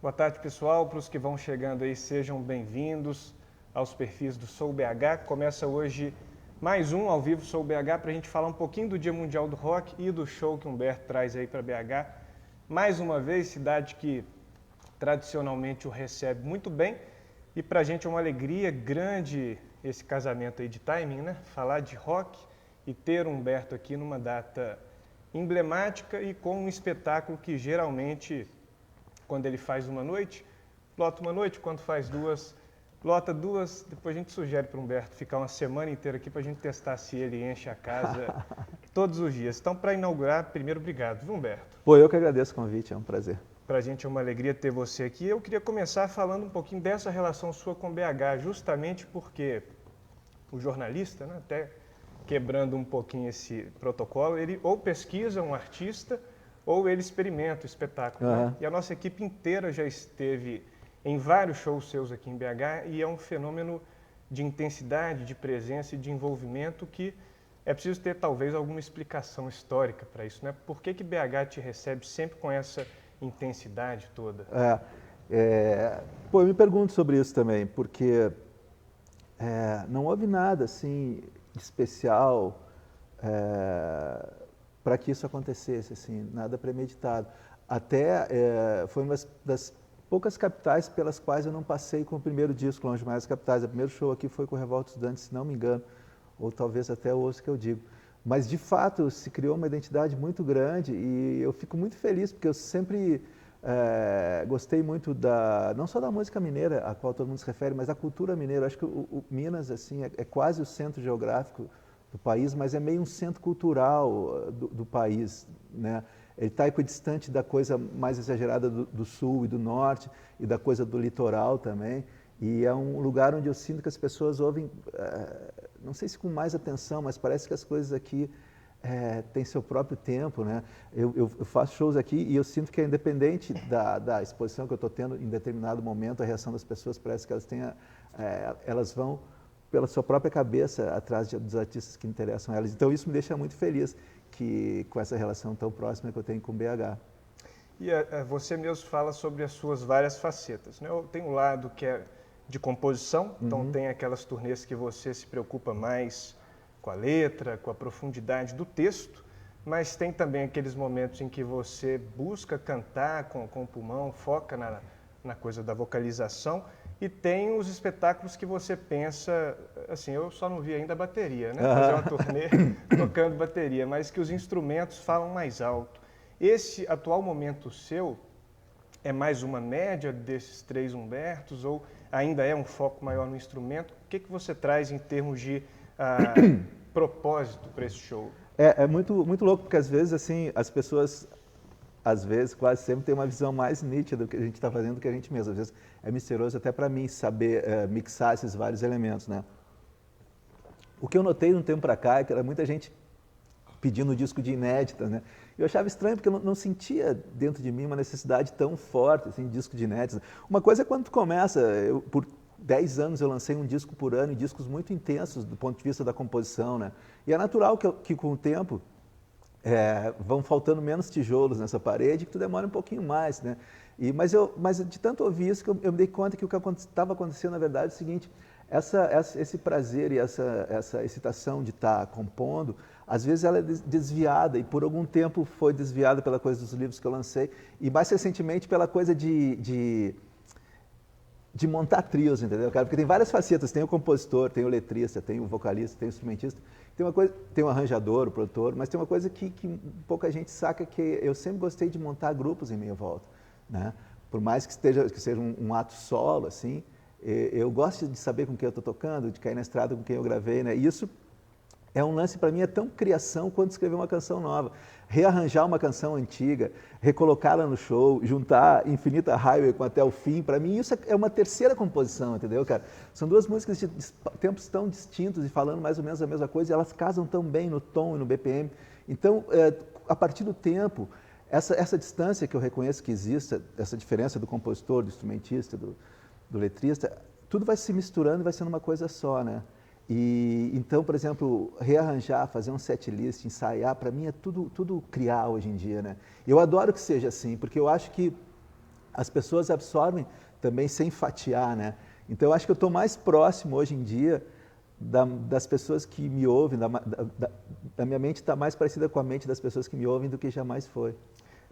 Boa tarde, pessoal. Para os que vão chegando aí, sejam bem-vindos aos perfis do Sou BH. Começa hoje mais um ao vivo Sou BH para a gente falar um pouquinho do Dia Mundial do Rock e do show que o Humberto traz aí para BH. Mais uma vez, cidade que tradicionalmente o recebe muito bem. E para a gente é uma alegria grande esse casamento aí de timing, né? Falar de rock e ter o Humberto aqui numa data emblemática e com um espetáculo que geralmente, quando ele faz uma noite, lota uma noite, quando faz duas, lota duas. Depois a gente sugere para o Humberto ficar uma semana inteira aqui para a gente testar se ele enche a casa todos os dias. Então, para inaugurar, primeiro, obrigado, viu, Humberto? Pô, eu que agradeço o convite, é um prazer. Para a gente é uma alegria ter você aqui. Eu queria começar falando um pouquinho dessa relação sua com BH, justamente porque o jornalista, né, até quebrando um pouquinho esse protocolo, ele ou pesquisa um artista ou ele experimenta o espetáculo. Né? E a nossa equipe inteira já esteve em vários shows seus aqui em BH e é um fenômeno de intensidade, de presença e de envolvimento que é preciso ter talvez alguma explicação histórica para isso. Né? Por que BH te recebe sempre com essa intensidade toda? Pô, eu me pergunto sobre isso também, porque não houve nada assim de especial para que isso acontecesse, assim, nada premeditado. Até foi uma das poucas capitais pelas quais eu não passei com o primeiro disco, Longe Mais das Capitais. O primeiro show aqui foi com o Revolta Estudante, se não me engano, ou talvez até o Osso que eu digo. Mas, de fato, se criou uma identidade muito grande e eu fico muito feliz, porque eu sempre gostei muito não só da música mineira, a qual todo mundo se refere, mas da cultura mineira. Eu acho que o Minas assim, é quase o centro geográfico do país, mas é meio um centro cultural do país, né? Ele está equidistante da coisa mais exagerada do sul e do norte e da coisa do litoral também. E é um lugar onde eu sinto que as pessoas ouvem, não sei se com mais atenção, mas parece que as coisas aqui têm seu próprio tempo, né? Eu faço shows aqui e eu sinto que, independente da exposição que eu estou tendo em determinado momento, a reação das pessoas parece que elas vão pela sua própria cabeça atrás dos artistas que interessam a elas. Então isso me deixa muito feliz com essa relação tão próxima que eu tenho com o BH. E você mesmo fala sobre as suas várias facetas, né? Tem um lado que é de composição, então tem aquelas turnês que você se preocupa mais com a letra, com a profundidade do texto, mas tem também aqueles momentos em que você busca cantar com o pulmão, foca na coisa da vocalização, e tem os espetáculos que você pensa, assim, eu só não vi ainda a bateria, né? Fazer uma turnê tocando bateria, mas que os instrumentos falam mais alto. Esse atual momento seu é mais uma média desses três Humbertos ou ainda é um foco maior no instrumento? O que você traz em termos de propósito para esse show? É muito, muito louco, porque às vezes assim, as pessoas, às vezes, quase sempre têm uma visão mais nítida do que a gente está fazendo do que a gente mesmo. Às vezes é misterioso até para mim saber mixar esses vários elementos, né? O que eu notei de um tempo para cá é que era muita gente pedindo um disco de inéditas, né? Eu achava estranho porque eu não sentia dentro de mim uma necessidade tão forte, assim, de disco de inéditas. Uma coisa é quando tu começa, por 10 anos eu lancei um disco por ano, e discos muito intensos do ponto de vista da composição, né? E é natural que com o tempo vão faltando menos tijolos nessa parede, que tu demora um pouquinho mais, né? Mas de tanto ouvir isso, que eu me dei conta que o que estava acontecendo, na verdade, é o seguinte: esse prazer e essa excitação de estar compondo, às vezes ela é desviada, e por algum tempo foi desviada pela coisa dos livros que eu lancei, e mais recentemente pela coisa de montar trios, entendeu, cara? Porque tem várias facetas, tem o compositor, tem o letrista, tem o vocalista, tem o instrumentista, tem o arranjador, o produtor, mas tem uma coisa que pouca gente saca, que eu sempre gostei de montar grupos em minha volta, né? Por mais que seja um ato solo, assim, eu gosto de saber com quem eu estou tocando, de cair na estrada com quem eu gravei, né? E isso é um lance, para mim, é tão criação quanto escrever uma canção nova. Rearranjar uma canção antiga, recolocá-la no show, juntar Infinita Highway com Até o Fim, para mim isso é uma terceira composição, entendeu, cara? São duas músicas de tempos tão distintos e falando mais ou menos a mesma coisa, e elas casam tão bem no tom e no BPM. Então, a partir do tempo, essa distância que eu reconheço que existe, essa diferença do compositor, do instrumentista, do letrista, tudo vai se misturando e vai sendo uma coisa só, né? E então, por exemplo, rearranjar, fazer um set list, ensaiar, para mim é tudo criar hoje em dia, né? Eu adoro que seja assim, porque eu acho que as pessoas absorvem também sem fatiar, né? Então, eu acho que eu estou mais próximo hoje em dia das pessoas que me ouvem, da minha mente está mais parecida com a mente das pessoas que me ouvem do que jamais foi.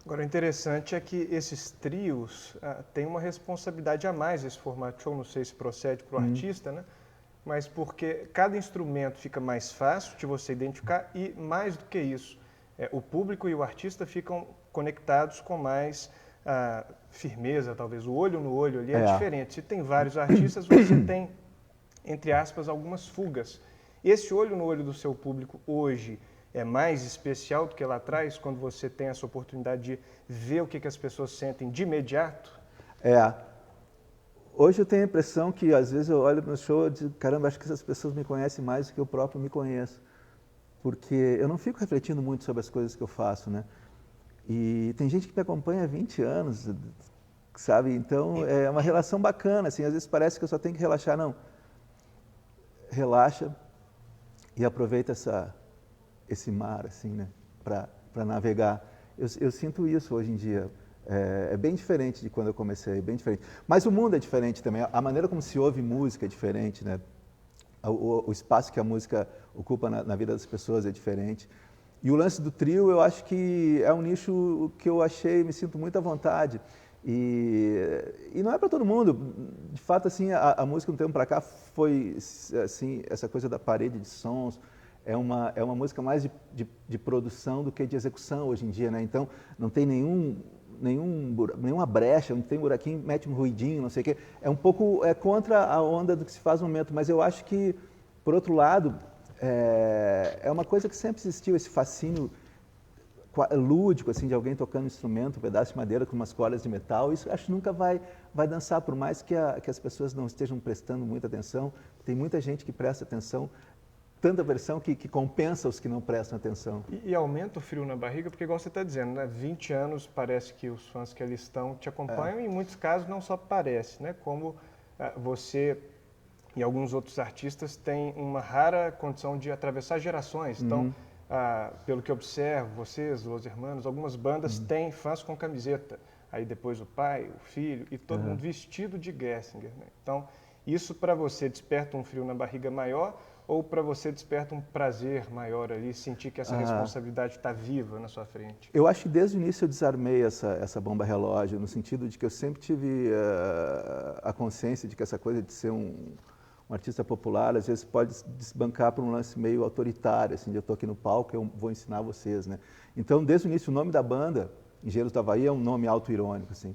Agora, o interessante é que esses trios têm uma responsabilidade a mais esse formato show, não sei se procede para o artista, né? Mas porque cada instrumento fica mais fácil de você identificar e, mais do que isso, o público e o artista ficam conectados com mais firmeza, talvez. O olho no olho ali é diferente. Se tem vários artistas, você tem, entre aspas, algumas fugas. Esse olho no olho do seu público hoje é mais especial do que lá atrás, quando você tem essa oportunidade de ver o que as pessoas sentem de imediato? Hoje eu tenho a impressão que, às vezes, eu olho no show e digo, caramba, acho que essas pessoas me conhecem mais do que eu próprio me conheço. Porque eu não fico refletindo muito sobre as coisas que eu faço, né? E tem gente que me acompanha há 20 anos, sabe? Então, é uma relação bacana, assim, às vezes parece que eu só tenho que relaxar. Não, relaxa e aproveita esse mar, assim, né? Para navegar. Eu sinto isso hoje em dia. É bem diferente de quando eu comecei, bem diferente. Mas o mundo é diferente também, a maneira como se ouve música é diferente, né? O espaço que a música ocupa na vida das pessoas é diferente. E o lance do trio, eu acho que é um nicho que eu achei, me sinto muito à vontade. E não é para todo mundo. De fato, assim, a música um tempo para cá foi, assim, essa coisa da parede de sons. É uma música mais de produção do que de execução hoje em dia, né? Então, não tem nenhuma brecha, não tem buraquinho, mete um ruidinho, não sei o quê. É um pouco contra a onda do que se faz no momento, mas eu acho que, por outro lado, é uma coisa que sempre existiu, esse fascínio lúdico, assim, de alguém tocando um instrumento, um pedaço de madeira com umas cordas de metal. Isso acho que nunca vai dançar, por mais que as pessoas não estejam prestando muita atenção. Tem muita gente que presta atenção, tanta versão que compensa os que não prestam atenção. E aumenta o frio na barriga, porque igual você está dizendo, né? 20 anos parece que os fãs que ali estão te acompanham, e em muitos casos não só parece, né? Como você e alguns outros artistas têm uma rara condição de atravessar gerações. Então, pelo que observo, vocês, Los Hermanos, algumas bandas têm fãs com camiseta. Aí depois o pai, o filho e todo mundo vestido de Gessinger, né? Então, isso para você desperta um frio na barriga maior, ou para você desperta um prazer maior ali, sentir que essa responsabilidade está viva na sua frente? Eu acho que desde o início eu desarmei essa bomba relógio, no sentido de que eu sempre tive a consciência de que essa coisa de ser um artista popular, às vezes pode desbancar para um lance meio autoritário, assim, de eu estou aqui no palco, eu vou ensinar vocês, né? Então, desde o início, o nome da banda, Engenheiros do Havaí, é um nome auto-irônico, assim.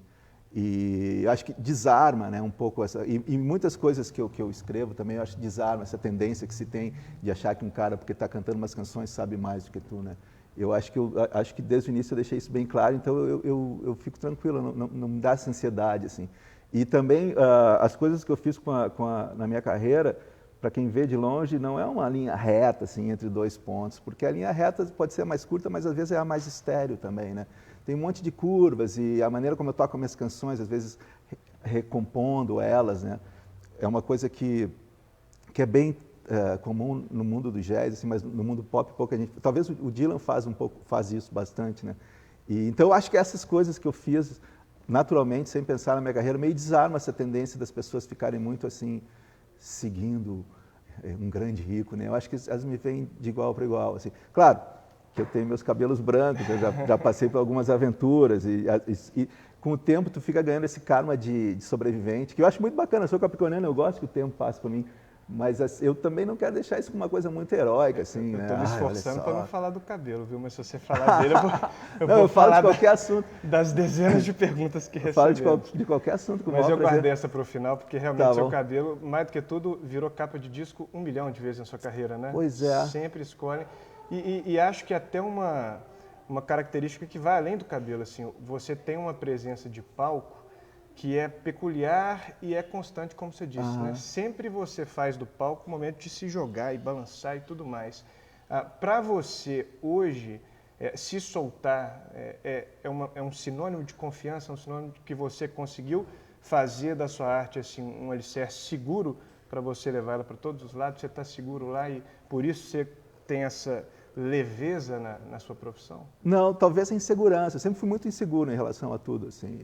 E acho que desarma, né, um pouco essa... E muitas coisas que eu escrevo também, eu acho que desarma essa tendência que se tem de achar que um cara, porque está cantando umas canções, sabe mais do que tu, né? Eu acho que desde o início eu deixei isso bem claro, então eu fico tranquilo, não me dá essa ansiedade, assim. E também as coisas que eu fiz na minha carreira, para quem vê de longe, não é uma linha reta, assim, entre dois pontos, porque a linha reta pode ser a mais curta, mas às vezes é a mais estéril também, né? Tem um monte de curvas e a maneira como eu toco minhas canções, às vezes recompondo elas, né? É uma coisa que é bem comum no mundo do jazz, assim, mas no mundo pop pouca gente... Talvez o Dylan faz isso bastante, né? Então eu acho que essas coisas que eu fiz naturalmente, sem pensar na minha carreira, meio desarma essa tendência das pessoas ficarem muito assim, seguindo um grande rico, né? Eu acho que elas me veem de igual para igual, assim. Claro que eu tenho meus cabelos brancos, eu já passei por algumas aventuras e com o tempo tu fica ganhando esse karma de sobrevivente, que eu acho muito bacana. Eu sou capricorniano, eu gosto que o tempo passe por mim, mas eu também não quero deixar isso como uma coisa muito heróica, assim, né? Eu estou me esforçando para não falar do cabelo, viu? Mas se você falar dele, eu falo de qualquer assunto. Das dezenas de perguntas que recebemos. Eu falo de qualquer assunto. Mas eu guardei essa para o final, porque realmente seu bom. cabelo, mais do que tudo, virou capa de disco 1 milhão de vezes na sua carreira, né? Pois é. Sempre escolhem. E acho que até uma característica que vai além do cabelo, assim, você tem uma presença de palco que é peculiar e é constante, como você disse, né? Sempre você faz do palco o momento de se jogar e balançar e tudo mais. Para você, hoje, se soltar é um sinônimo de confiança, um sinônimo de que você conseguiu fazer da sua arte assim, um alicerce seguro para você levar ela para todos os lados, você está seguro lá e por isso você tem essa leveza na sua profissão? Não, talvez a insegurança. Eu sempre fui muito inseguro em relação a tudo, assim.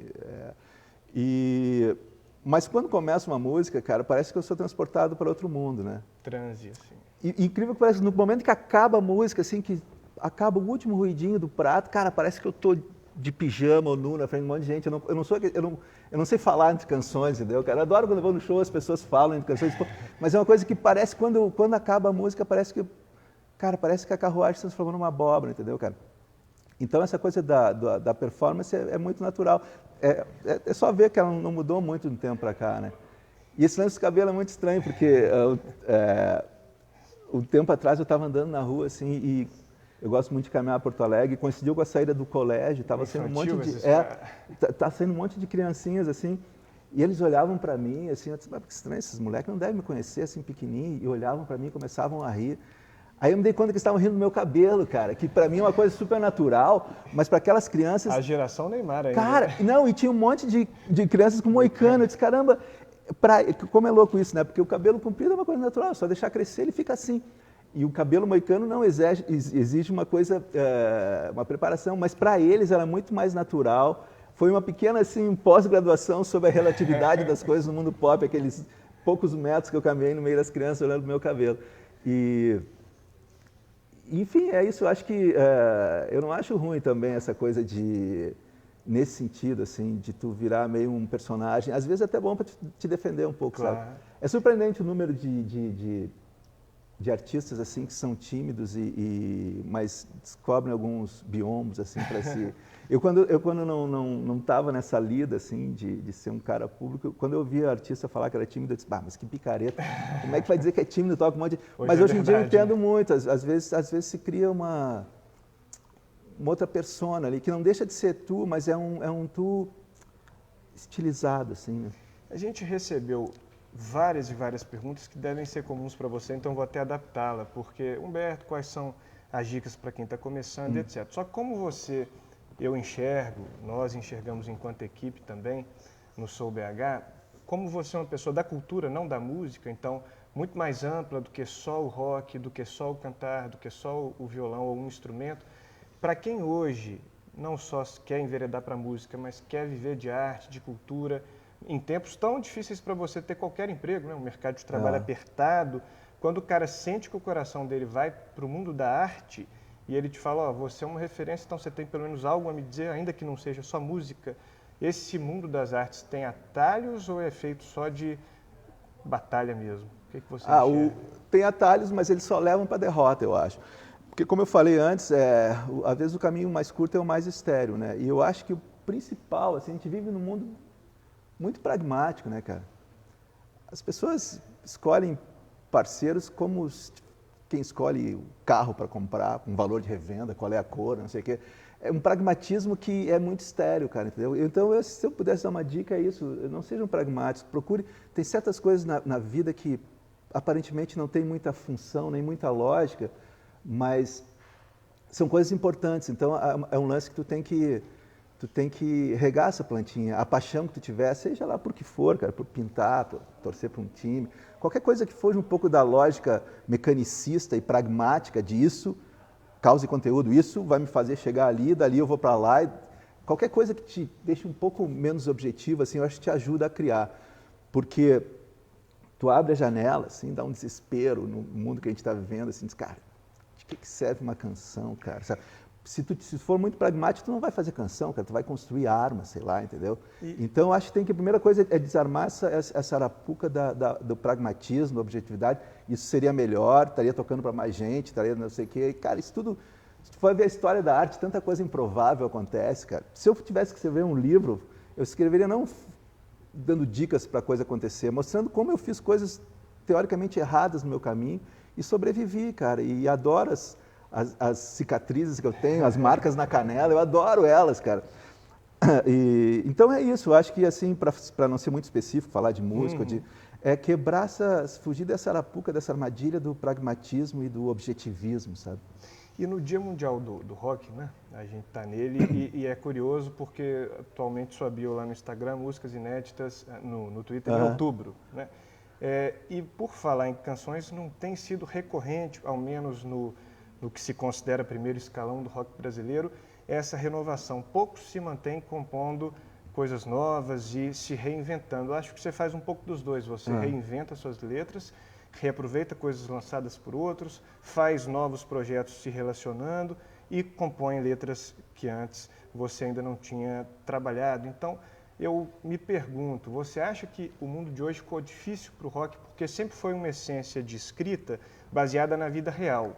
Mas quando começa uma música, cara, parece que eu sou transportado para outro mundo, né? Transe, assim. E incrível que parece, no momento que acaba a música, assim, que acaba o último ruidinho do prato, cara, parece que eu tô de pijama ou nu na frente de um monte de gente. Eu não sei falar entre canções, entendeu? Cara, eu adoro quando eu vou no show, as pessoas falam entre canções, mas é uma coisa que parece, quando acaba a música, parece que a carruagem se transformou numa abóbora, entendeu, cara? Então, essa coisa da performance é muito natural. É só ver que ela não mudou muito de um tempo para cá, né? E esse lance do cabelo é muito estranho, porque um tempo atrás eu estava andando na rua, assim, e eu gosto muito de caminhar a Porto Alegre, e coincidiu com a saída do colégio, estava saindo um monte de... tá saindo um monte de criancinhas, assim, e eles olhavam para mim, assim, eu disse, mas que estranho, esses moleques não devem me conhecer, assim, pequenininho, e olhavam para mim e começavam a rir. Aí eu me dei conta que eles estavam rindo do meu cabelo, cara, que para mim é uma coisa super natural, mas para aquelas crianças... A geração Neymar ainda. Cara, não, e tinha um monte de crianças com moicano, eu disse, caramba, como é louco isso, né? Porque o cabelo comprido é uma coisa natural, só deixar crescer ele fica assim. E o cabelo moicano não exige uma coisa, uma preparação, mas para eles era muito mais natural. Foi uma pequena assim, pós-graduação sobre a relatividade das coisas no mundo pop, aqueles poucos metros que eu caminhei no meio das crianças olhando o meu cabelo. Enfim, é isso. Eu acho que eu não acho ruim também essa coisa nesse sentido, assim, de tu virar meio um personagem. Às vezes é até bom para te defender um pouco, claro. Sabe? É surpreendente o número de artistas assim que são tímidos mas descobrem alguns biomas assim para si. Eu quando não estava nessa lida assim de ser um cara público, quando eu via artista falar que era tímido, eu disse, mas que picareta, como é que vai dizer que é tímido, toca um monte de... Mas hoje em dia eu entendo muito, às vezes se cria uma outra persona ali, que não deixa de ser tu, mas é um tu estilizado, assim, né? A gente recebeu várias e várias perguntas que devem ser comuns para você, então vou até adaptá-la, porque, Humberto, quais são as dicas para quem está começando, etc. Só que como eu enxergo, nós enxergamos enquanto equipe também, no Sou BH, como você é uma pessoa da cultura, não da música, então muito mais ampla do que só o rock, do que só o cantar, do que só o violão ou um instrumento, para quem hoje não só quer enveredar para a música, mas quer viver de arte, de cultura, em tempos tão difíceis para você ter qualquer emprego, né? Um mercado de trabalho apertado, quando o cara sente que o coração dele vai para o mundo da arte e ele te fala, você é uma referência, então você tem pelo menos algo a me dizer, ainda que não seja só música. Esse mundo das artes tem atalhos ou é feito só de batalha mesmo? O que você enxerga? Tem atalhos, mas eles só levam para a derrota, eu acho. Porque, como eu falei antes, às vezes o caminho mais curto é o mais estéril, né? E eu acho que o principal, assim, a gente vive num mundo muito pragmático, né, cara? As pessoas escolhem parceiros como quem escolhe o carro para comprar, com valor de revenda, qual é a cor, não sei o quê. É um pragmatismo que é muito estéril, cara, entendeu? Então, se eu pudesse dar uma dica, é isso, não sejam pragmáticos, procure... Tem certas coisas na vida que aparentemente não tem muita função, nem muita lógica, mas são coisas importantes. Então, é um lance que tu tem que regar essa plantinha. A paixão que tu tiver, seja lá por que for, cara, por pintar, por torcer para um time, qualquer coisa que foge um pouco da lógica mecanicista e pragmática disso, causa e conteúdo, isso vai me fazer chegar ali, dali eu vou para lá. Qualquer coisa que te deixe um pouco menos objetivo, assim, eu acho que te ajuda a criar. Porque tu abre a janela, assim, dá um desespero no mundo que a gente está vivendo, assim, diz, cara, de que serve uma canção, cara? Se for muito pragmático, tu não vai fazer canção, cara, tu vai construir armas, sei lá, entendeu? Então, acho que a primeira coisa é desarmar essa arapuca do pragmatismo, da objetividade. Isso seria melhor, estaria tocando para mais gente, estaria não sei o quê. Cara, isso tudo, se tu for ver a história da arte, tanta coisa improvável acontece, cara. Se eu tivesse que escrever um livro, eu escreveria não dando dicas para a coisa acontecer, mostrando como eu fiz coisas teoricamente erradas no meu caminho e sobrevivi, cara, e adoro as cicatrizes que eu tenho, as marcas na canela, eu adoro elas, cara. Então é isso, eu acho que assim, para não ser muito específico, falar de música, quebrar, fugir dessa arapuca, dessa armadilha do pragmatismo e do objetivismo, sabe? E no Dia Mundial do Rock, né? A gente está nele e é curioso porque atualmente sua bio lá no Instagram, músicas inéditas, no Twitter, em outubro, né? E por falar em canções, não tem sido recorrente, ao menos no que se considera primeiro escalão do rock brasileiro, essa renovação. Poucos se mantêm compondo coisas novas e se reinventando. Eu acho que você faz um pouco dos dois. Você reinventa suas letras, reaproveita coisas lançadas por outros, faz novos projetos se relacionando e compõe letras que antes você ainda não tinha trabalhado. Então, eu me pergunto, você acha que o mundo de hoje ficou difícil para o rock porque sempre foi uma essência de escrita baseada na vida real?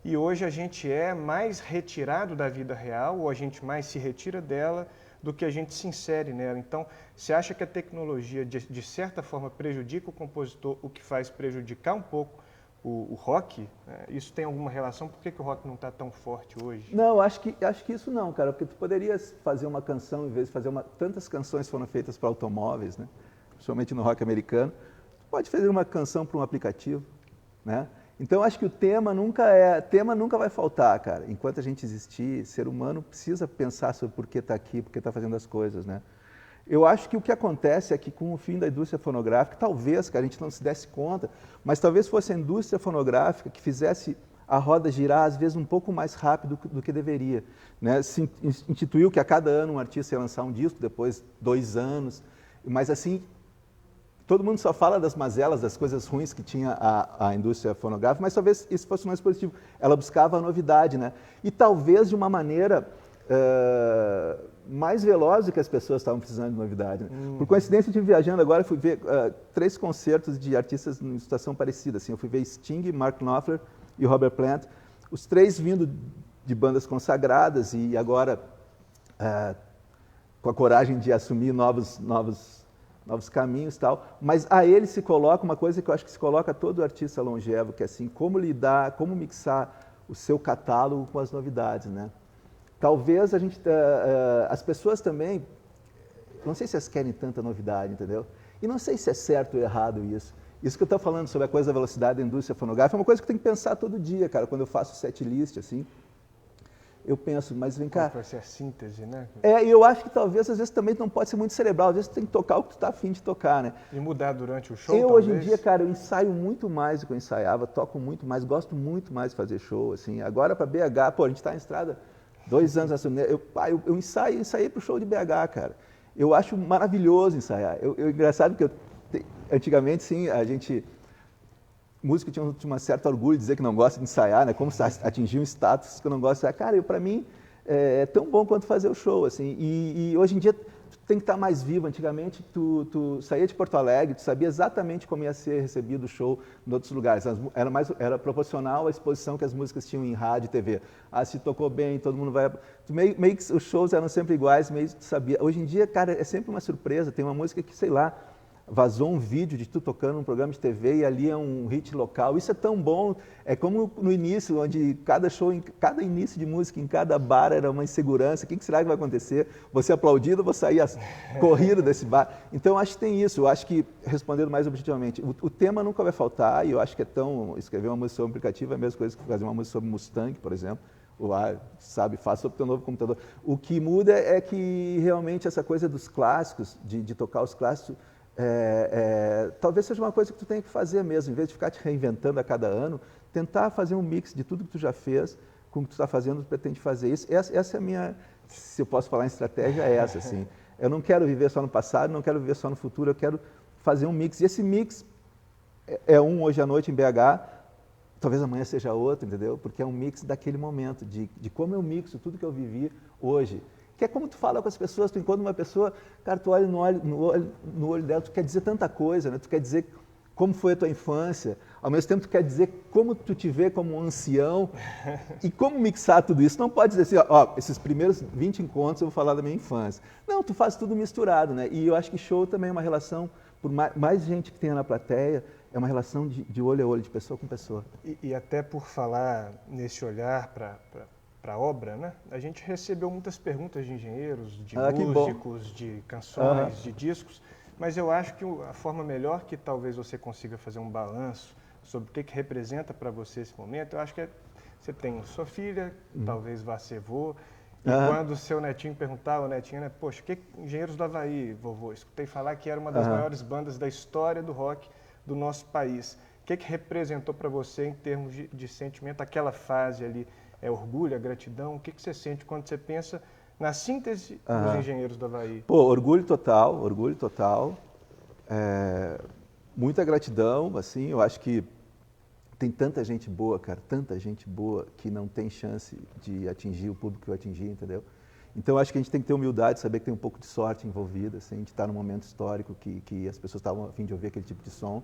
E hoje a gente é mais retirado da vida real, ou a gente mais se retira dela do que a gente se insere nela. Então, você acha que a tecnologia, de certa forma, prejudica o compositor, o que faz prejudicar um pouco o rock? Isso tem alguma relação? Por que o rock não está tão forte hoje? Não, acho que isso não, cara, porque tu poderias fazer uma canção, em vez de fazer tantas canções foram feitas para automóveis, né? Principalmente no rock americano, tu pode fazer uma canção para um aplicativo, né? Então, acho que o tema nunca vai faltar, cara. Enquanto a gente existir, ser humano precisa pensar sobre por que está aqui, por que está fazendo as coisas, né? Eu acho que o que acontece é que com o fim da indústria fonográfica, talvez, cara, a gente não se desse conta, mas talvez fosse a indústria fonográfica que fizesse a roda girar, às vezes, um pouco mais rápido do que deveria, né? Se instituiu que a cada ano um artista ia lançar um disco, depois 2 anos, mas assim, todo mundo só fala das mazelas, das coisas ruins que tinha a indústria fonográfica, mas talvez isso fosse mais positivo. Ela buscava a novidade, né? E talvez de uma maneira mais veloz do que as pessoas estavam precisando de novidade. Né? Por coincidência, eu estive viajando agora, fui ver 3 concertos de artistas em situação parecida. Assim, eu fui ver Sting, Mark Knopfler e Robert Plant, os 3 vindo de bandas consagradas e agora com a coragem de assumir novos caminhos e tal, mas a ele se coloca uma coisa que eu acho que se coloca a todo artista longevo, que é assim, como lidar, como mixar o seu catálogo com as novidades, né? Talvez as pessoas também, não sei se elas querem tanta novidade, entendeu? E não sei se é certo ou errado isso. Isso que eu estou falando sobre a coisa da velocidade da indústria fonográfica é uma coisa que eu tenho que pensar todo dia, cara, quando eu faço set list, assim. Eu penso, mas vem cá... Vai ser a síntese, né? E eu acho que talvez, às vezes, também não pode ser muito cerebral. Às vezes, tu tem que tocar o que tu está afim de tocar, né? E mudar durante o show, hoje em dia, cara, eu ensaio muito mais do que eu ensaiava, toco muito mais, gosto muito mais de fazer show, assim. Agora, para BH, pô, a gente está em estrada 2 anos nessa... Eu ensaiei para o show de BH, cara. Eu acho maravilhoso ensaiar. Engraçado que antigamente, sim, a gente... Músico tinha um certo orgulho de dizer que não gosta de ensaiar, né? Como atingir um status que eu não gosto de ensaiar. Cara, para mim, é tão bom quanto fazer o show, assim. E hoje em dia, tu tem que estar mais vivo. Antigamente, tu saía de Porto Alegre, tu sabia exatamente como ia ser recebido o show em outros lugares. Era proporcional à exposição que as músicas tinham em rádio e TV. Se tocou bem, todo mundo vai... Meio que os shows eram sempre iguais, meio que tu sabia. Hoje em dia, cara, é sempre uma surpresa. Tem uma música que, sei lá... Vazou um vídeo de tu tocando num programa de TV e ali é um hit local. Isso é tão bom. É como no início, onde cada show, cada início de música, em cada bar era uma insegurança. O que será que vai acontecer? Você aplaudido ou vou sair corrido desse bar? Então, eu acho que tem isso. Eu acho que, respondendo mais objetivamente, o tema nunca vai faltar e eu acho que é tão... Escrever uma música sobre aplicativo é a mesma coisa que fazer uma música sobre Mustang, por exemplo. Faça sobre o teu novo computador. O que muda é que, realmente, essa coisa dos clássicos, de tocar os clássicos... talvez seja uma coisa que tu tem que fazer mesmo, em vez de ficar te reinventando a cada ano, tentar fazer um mix de tudo que tu já fez com o que tu está fazendo, tu pretende fazer isso. Essa é a minha, se eu posso falar em estratégia, é essa, assim. Eu não quero viver só no passado, não quero viver só no futuro, eu quero fazer um mix. E esse mix é hoje à noite em BH, talvez amanhã seja outro, entendeu? Porque é um mix daquele momento, de como eu mixo tudo que eu vivi hoje. Que é como tu fala com as pessoas, tu encontra uma pessoa, cara, tu olha no olho dela, tu quer dizer tanta coisa, né? Tu quer dizer como foi a tua infância, ao mesmo tempo tu quer dizer como tu te vê como um ancião e como mixar tudo isso. Não pode dizer assim, esses primeiros 20 encontros eu vou falar da minha infância. Não, tu faz tudo misturado, né? E eu acho que show também é uma relação, por mais gente que tenha na plateia, é uma relação de olho a olho, de pessoa com pessoa. E até por falar nesse olhar para a obra, né? A gente recebeu muitas perguntas de engenheiros, de músicos, de canções, de discos, mas eu acho que a forma melhor que talvez você consiga fazer um balanço sobre o que que representa para você esse momento, eu acho que você tem sua filha, talvez vá ser vô, e quando o seu netinho perguntava, o netinho, né, poxa, que Engenheiros do Havaí, vovô? Escutei falar que era uma das maiores bandas da história do rock do nosso país. O que que representou para você em termos de sentimento, aquela fase ali? É orgulho, é gratidão? O que que você sente quando você pensa na síntese dos Engenheiros do Havaí? Pô, orgulho total, orgulho total. Muita gratidão, assim, eu acho que tem tanta gente boa, cara, tanta gente boa que não tem chance de atingir o público que eu atingi, entendeu? Então, eu acho que a gente tem que ter humildade, saber que tem um pouco de sorte envolvida, assim, de estar num momento histórico que as pessoas estavam a fim de ouvir aquele tipo de som.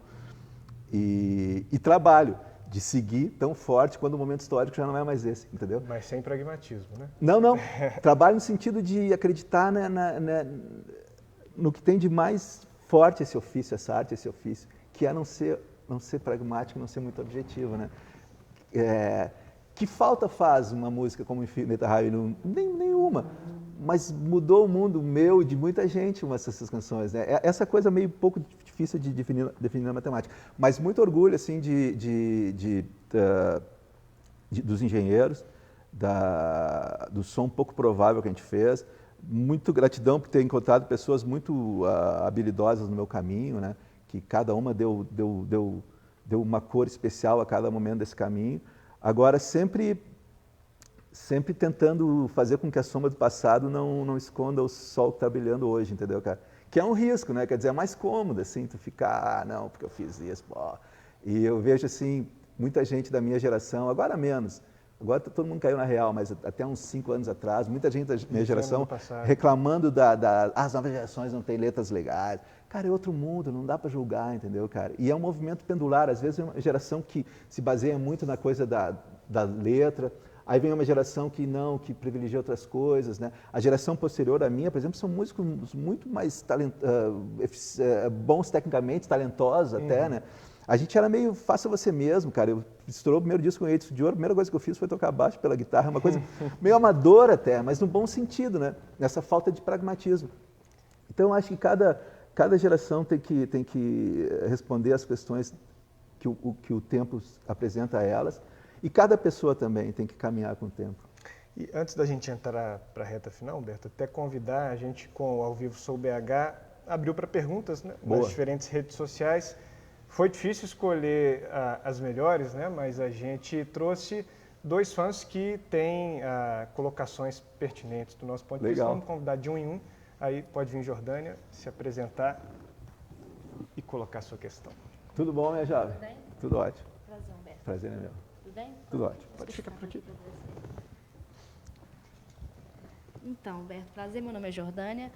E trabalho, de seguir tão forte quando o momento histórico já não é mais esse, entendeu? Mas sem pragmatismo, né? Não, não. Trabalho no sentido de acreditar no que tem de mais forte esse ofício, essa arte, esse ofício, que é não ser pragmático, não ser muito objetivo, né? Que falta faz uma música como Infinita Raio? Nenhuma. Mas mudou o mundo meu e de muita gente essas canções, né? Essa coisa meio pouco difícil de definir na matemática. Mas muito orgulho, assim, dos engenheiros, do som pouco provável que a gente fez. Muito gratidão por ter encontrado pessoas muito habilidosas no meu caminho, né? Que cada uma deu uma cor especial a cada momento desse caminho. Agora, sempre tentando fazer com que a sombra do passado não esconda o sol que está brilhando hoje, entendeu, cara? Que é um risco, né? Quer dizer, é mais cômodo, assim, tu ficar, não, porque eu fiz isso, pô. E eu vejo, assim, muita gente da minha geração, agora menos, agora todo mundo caiu na real, mas até uns 5 anos atrás, muita gente da minha geração reclamando as novas gerações não têm letras legais. Cara, é outro mundo, não dá para julgar, entendeu, cara? E é um movimento pendular, às vezes é uma geração que se baseia muito na coisa da letra, aí vem uma geração que privilegia outras coisas, né? A geração posterior à minha, por exemplo, são músicos muito mais bons tecnicamente, talentosos até, né? A gente era meio faça você mesmo, cara. Eu estourou o primeiro disco com Edson de Ouro, a primeira coisa que eu fiz foi tocar baixo pela guitarra, uma coisa meio amadora até, mas no bom sentido, né? Nessa falta de pragmatismo. Então, eu acho que cada geração tem que responder às questões que o tempo apresenta a elas, e cada pessoa também tem que caminhar com o tempo. E antes da gente entrar para a reta final, Humberto, até convidar a gente com o Ao Vivo Sou BH, abriu para perguntas, né, nas diferentes redes sociais. Foi difícil escolher as melhores, né, mas a gente trouxe 2 fãs que têm colocações pertinentes do nosso ponto de vista. Vamos convidar de um em um. Aí pode vir Jordânia, se apresentar e colocar sua questão. Tudo bom, minha jovem? Tudo bem? Tudo ótimo. Prazer, Humberto. Prazer é meu. Tudo bem? Tudo ótimo. Pode ficar por aqui. Então, Humberto, prazer, meu nome é Jordânia.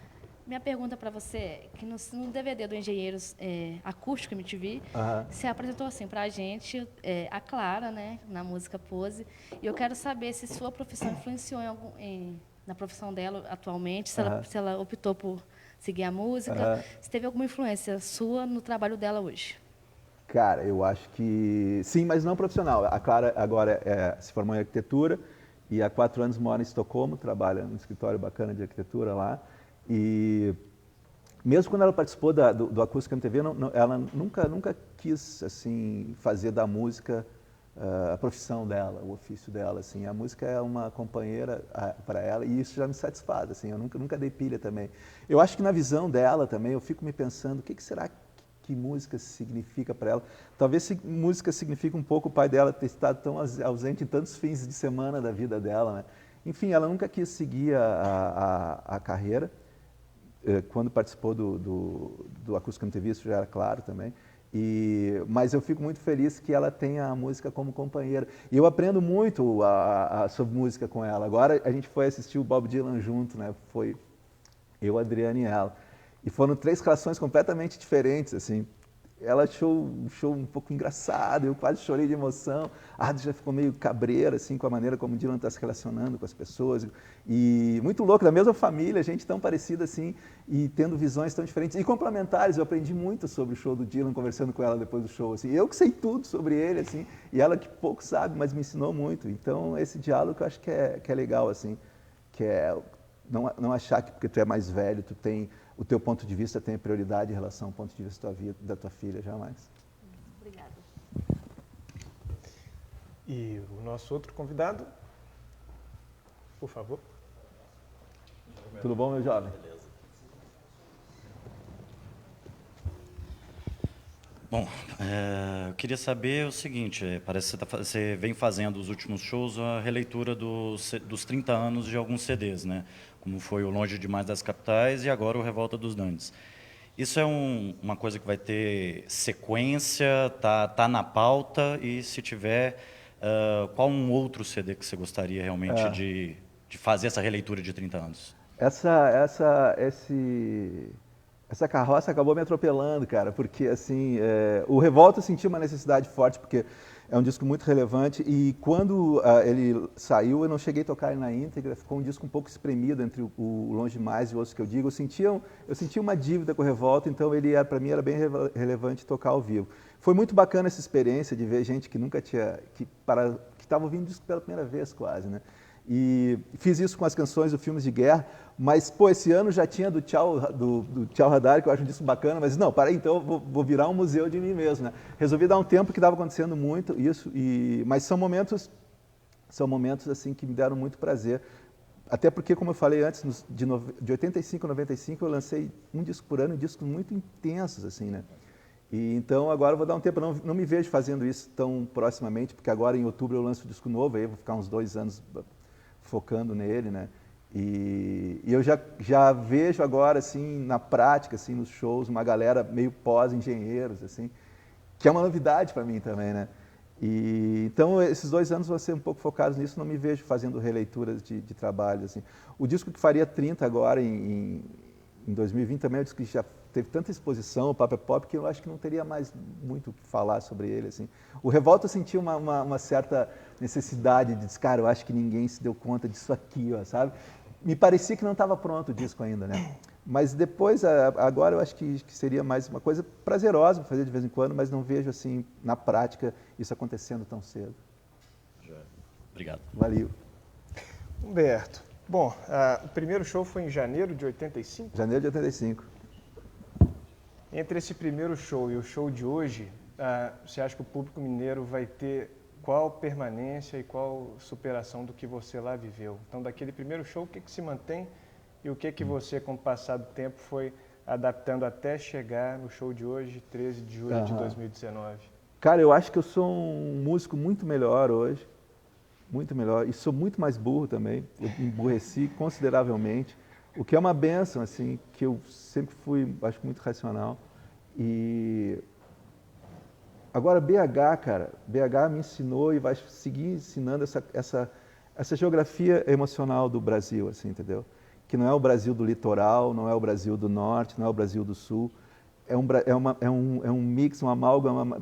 Minha pergunta para você é que no DVD do Engenheiros Acústico MTV, você apresentou assim para a gente a Clara, né, na música Pose, e eu quero saber se sua profissão influenciou na profissão dela atualmente, se ela optou por seguir a música, se teve alguma influência sua no trabalho dela hoje. Cara, eu acho que sim, mas não profissional. A Clara agora se formou em arquitetura e há 4 anos mora em Estocolmo, trabalha num escritório bacana de arquitetura lá. E mesmo quando ela participou do Acústica MTV, ela nunca quis assim fazer da música a profissão dela, o ofício dela. Assim. A música é uma companheira para ela e isso já me satisfaz. Assim. Eu nunca dei pilha também. Eu acho que na visão dela também, eu fico me pensando, o que será que música significa para ela? Talvez música signifique um pouco o pai dela ter estado tão ausente em tantos fins de semana da vida dela. Né? Enfim, ela nunca quis seguir a carreira. Quando participou do Acústica MTV, isso já era claro também. Mas eu fico muito feliz que ela tenha a música como companheira. E eu aprendo muito sobre música com ela. Agora a gente foi assistir o Bob Dylan junto, né? Foi eu, a Adriana e ela. E foram 3 relações completamente diferentes, assim. Ela achou um show um pouco engraçado, eu quase chorei de emoção. A Adri já ficou meio cabreira, assim, com a maneira como o Dylan está se relacionando com as pessoas. E muito louco, da mesma família, gente tão parecida assim, e tendo visões tão diferentes. E complementares, eu aprendi muito sobre o show do Dylan, conversando com ela depois do show. Assim. Eu que sei tudo sobre ele, assim, e ela que pouco sabe, mas me ensinou muito. Então, esse diálogo eu acho que é legal, assim, que é não achar que porque tu é mais velho, o teu ponto de vista tem prioridade em relação ao ponto de vista da tua filha, jamais. Obrigada. E o nosso outro convidado, por favor. Tudo bom, meu jovem? Bom, eu queria saber o seguinte, parece que você vem fazendo os últimos shows a releitura dos 30 anos de alguns CDs, né? como foi o Longe Demais das Capitais e agora o Revolta dos Dantes. Isso é uma coisa que vai ter sequência, tá na pauta, e se tiver, qual um outro CD que você gostaria realmente de fazer essa releitura de 30 anos? Essa carroça acabou me atropelando, cara, porque assim, o Revolta eu senti uma necessidade forte, porque é um disco muito relevante, e quando ele saiu, eu não cheguei a tocar ele na íntegra, ficou um disco um pouco espremido entre o Longe Demais e o Outros Que Eu Digo. Eu sentia uma dívida com o Revolta, então para mim era bem relevante tocar ao vivo. Foi muito bacana essa experiência de ver gente que nunca tinha, que estava ouvindo o disco pela primeira vez quase, né? E fiz isso com as canções do Filmes de Guerra, mas, pô, esse ano já tinha do Tchau Radar, que eu acho um disco bacana, mas não, parei, então eu vou virar um museu de mim mesmo, né? Resolvi dar um tempo que estava acontecendo muito isso, mas são momentos assim que me deram muito prazer. Até porque, como eu falei antes, de 85 a 95 eu lancei um disco por ano, e discos muito intensos, assim, né? E então agora eu vou dar um tempo, não me vejo fazendo isso tão proximamente, porque agora em outubro eu lanço um disco novo, aí eu vou ficar uns 2 anos focando nele, né? E eu já vejo agora, assim, na prática, assim, nos shows, uma galera meio pós-engenheiros, assim, que é uma novidade para mim também, né? Então, esses 2 anos vão ser um pouco focados nisso, não me vejo fazendo releituras de trabalho, assim. O disco que faria 30 agora, em 2020, também é um disco que já teve tanta exposição, o Papa é Pop, que eu acho que não teria mais muito o que falar sobre ele, assim. O Revolta eu senti uma certa necessidade de dizer, cara, eu acho que ninguém se deu conta disso aqui, ó, sabe? Me parecia que não estava pronto o disco ainda, né? Mas depois, agora eu acho que seria mais uma coisa prazerosa para fazer de vez em quando, mas não vejo, assim, na prática, isso acontecendo tão cedo. Obrigado. Valeu. Humberto, bom, o primeiro show foi em janeiro de 85? Janeiro de 85. Entre esse primeiro show e o show de hoje, você acha que o público mineiro vai ter qual permanência e qual superação do que você lá viveu? Então, daquele primeiro show, o que se mantém e o que você, com o passar do tempo, foi adaptando até chegar no show de hoje, 13 de julho de 2019? Cara, eu acho que eu sou um músico muito melhor hoje, muito melhor, e sou muito mais burro também, eu emburreci consideravelmente, o que é uma bênção, assim, que eu sempre fui, acho, muito racional. E agora, BH, cara, BH me ensinou e vai seguir ensinando essa geografia emocional do Brasil, assim, entendeu? Que não é o Brasil do litoral, não é o Brasil do norte, não é o Brasil do sul. É um mix, uma amálgama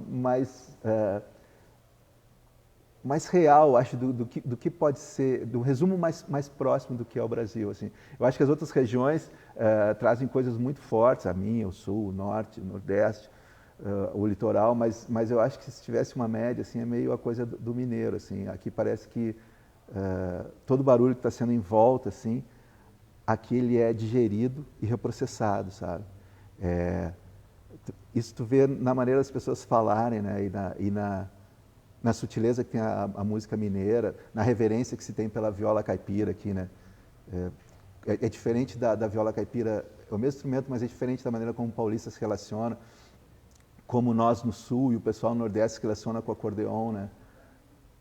mais real, acho, do que pode ser, do resumo mais próximo do que é o Brasil, assim. Eu acho que as outras regiões trazem coisas muito fortes, a minha, o sul, o norte, o nordeste, o litoral, mas eu acho que se tivesse uma média, assim, é meio a coisa do mineiro, assim. Aqui parece que todo o barulho que está sendo em volta, assim, aqui ele é digerido e reprocessado, sabe? Isso tu vê na maneira das pessoas falarem, né? E na sutileza que tem a música mineira, na reverência que se tem pela viola caipira aqui, né? É diferente da viola caipira, é o mesmo instrumento, mas é diferente da maneira como o paulista se relaciona, como nós no sul e o pessoal no nordeste se relaciona com o acordeon, né?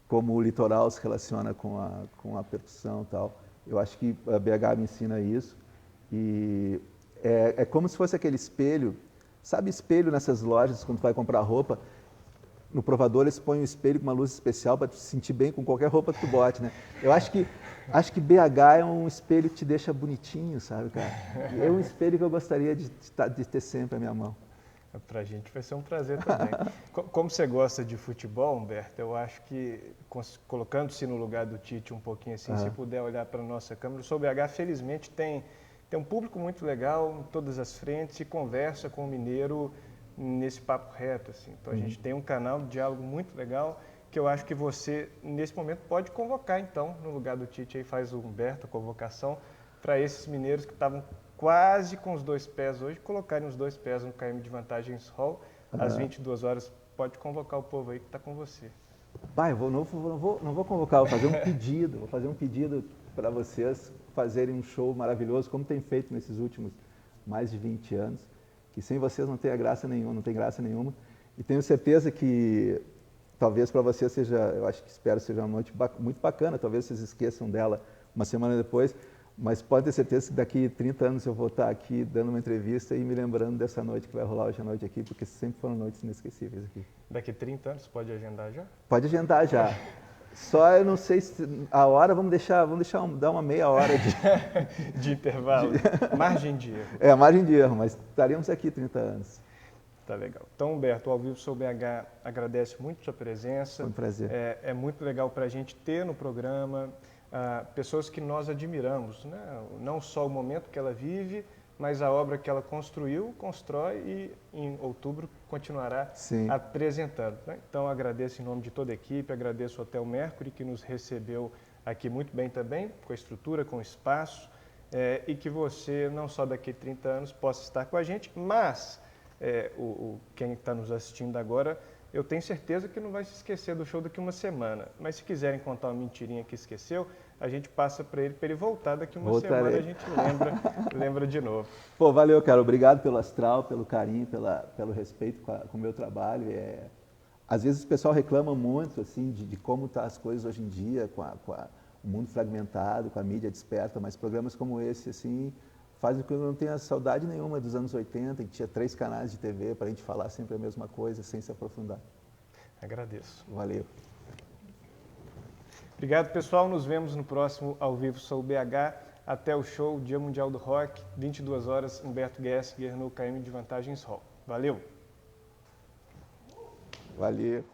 Como o litoral se relaciona com a percussão e tal. Eu acho que a BH me ensina isso. E é como se fosse aquele espelho, sabe espelho nessas lojas, quando tu vai comprar roupa, no provador eles põem um espelho com uma luz especial para tu se sentir bem com qualquer roupa que tu bote, né? Eu acho que BH é um espelho que te deixa bonitinho, sabe, cara? É um espelho que eu gostaria de ter sempre à minha mão. Para a gente vai ser um prazer também. Como você gosta de futebol, Humberto, eu acho que, colocando-se no lugar do Tite um pouquinho assim, se puder olhar para a nossa câmera, o Sou BH, felizmente, tem um público muito legal em todas as frentes e conversa com o mineiro nesse papo reto, assim. Então, a gente tem um canal de diálogo muito legal que eu acho que você, nesse momento, pode convocar, então, no lugar do Tite, aí faz o Humberto a convocação para esses mineiros que estavam quase com os 2 pés hoje, colocarem os 2 pés no KM de Vantagens Hall, às 22 horas, pode convocar o povo aí que está com você. Pai, não vou convocar, vou fazer um pedido para vocês fazerem um show maravilhoso, como tem feito nesses últimos mais de 20 anos, que sem vocês não tem graça nenhuma, e tenho certeza que talvez para vocês seja, eu acho que espero seja uma noite muito bacana, talvez vocês esqueçam dela uma semana depois, Mas pode ter certeza que daqui 30 anos eu vou estar aqui dando uma entrevista e me lembrando dessa noite que vai rolar hoje à noite aqui, porque sempre foram noites inesquecíveis aqui. Daqui 30 anos, pode agendar já? Pode agendar já. Só eu não sei se a hora, dar uma meia hora de intervalo, margem de erro. A margem de erro, mas estaremos aqui 30 anos. Tá legal. Então, Humberto, ao vivo Sou BH agradece muito a sua presença. Foi um prazer. É muito legal para a gente ter no programa pessoas que nós admiramos, né? Não só o momento que ela vive, mas a obra que ela construiu, constrói e em outubro continuará apresentando. Né? Então, agradeço em nome de toda a equipe, agradeço ao Hotel Mercury, que nos recebeu aqui muito bem também, com a estrutura, com o espaço, e que você, não só daqui a 30 anos, possa estar com a gente, mas quem está nos assistindo agora, eu tenho certeza que não vai se esquecer do show daqui a uma semana. Mas se quiserem contar uma mentirinha que esqueceu, a gente passa para ele voltar daqui a uma semana, a gente lembra de novo. Pô, valeu, cara. Obrigado pelo astral, pelo carinho, pelo respeito com o meu trabalho. Às vezes o pessoal reclama muito assim, de como estão as coisas hoje em dia, com o mundo fragmentado, com a mídia desperta, mas programas como esse, assim, fazem com que eu não tenha saudade nenhuma dos anos 80, que tinha 3 canais de TV para a gente falar sempre a mesma coisa, sem se aprofundar. Agradeço. Valeu. Obrigado, pessoal. Nos vemos no próximo Ao Vivo Sou BH. Até o show, Dia Mundial do Rock, 22 horas, Humberto Gessinger no KM de Vantagens Hall. Valeu! Valeu!